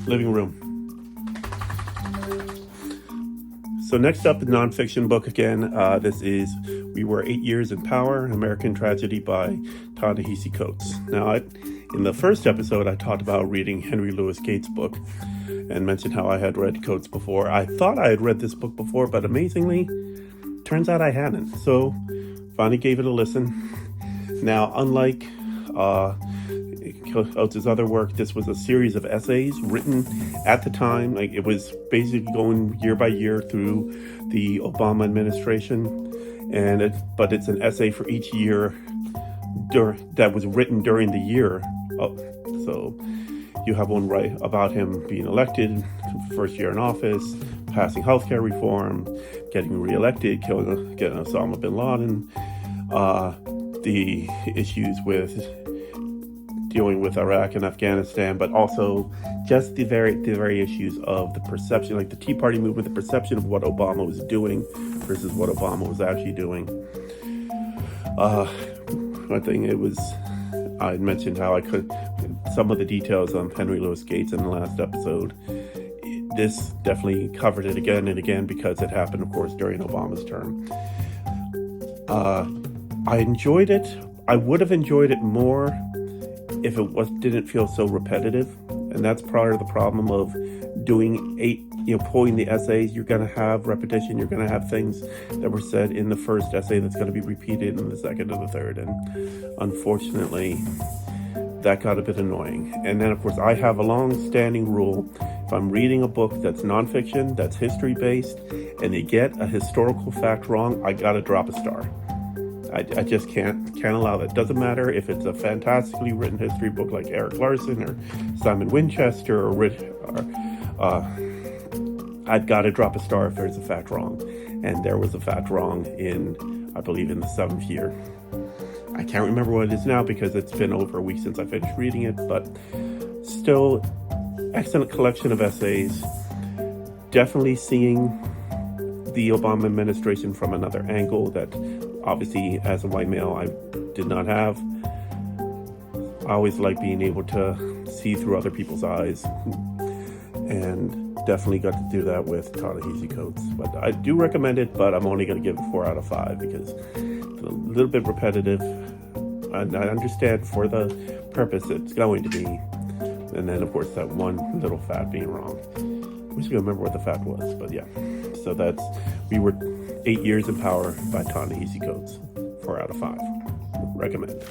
living room. So next up, the nonfiction book again. This is We Were 8 Years in Power, American Tragedy by Ta-Nehisi Coates. Now, in the first episode, I talked about reading Henry Louis Gates' book and mentioned how I had read Coates before. I thought I had read this book before, but amazingly, turns out I hadn't. So finally gave it a listen. Now, unlike Coates' other work, this was a series of essays written at the time. Like, it was basically going year by year through the Obama administration, but it's an essay for each year that was written during the year. So you have one right about him being elected, first year in office, passing healthcare reform, getting reelected, getting Osama bin Laden, the issues with dealing with Iraq and Afghanistan, but also just the very issues of the perception, like the Tea Party movement, the perception of what Obama was doing versus what Obama was actually doing. I think I mentioned how some of the details on Henry Louis Gates in the last episode. This definitely covered it again and again because it happened, of course, during Obama's term. I enjoyed it. I would have enjoyed it more if it didn't feel so repetitive, and that's part of the problem of doing pulling the essays. You're going to have repetition. You're going to have things that were said in the first essay that's going to be repeated in the second and the third, and unfortunately, that got a bit annoying. And then, of course, I have a long-standing rule: if I'm reading a book that's nonfiction, that's history-based, and they get a historical fact wrong, I got to drop a star. I just can't allow that. Doesn't matter if it's a fantastically written history book like Eric Larson or Simon Winchester I've got to drop a star if there's a fact wrong. And there was a fact wrong I believe in the 7th year. I can't remember what it is now because it's been over a week since I finished reading it, but still, excellent collection of essays. Definitely seeing the Obama administration from another angle that obviously as a white male I did not have. I always like being able to see through other people's eyes, and definitely got to do that with Ta-Nehisi Coates. But I do recommend it, but I'm only going to give it 4 out of 5 because it's a little bit repetitive. And I understand for the purpose it's going to be. And then, of course, that one little fact being wrong. I wish I could remember what the fact was, but yeah. So We Were 8 Years in Power by Ta-Nehisi Coates. 4 out of 5. Recommend.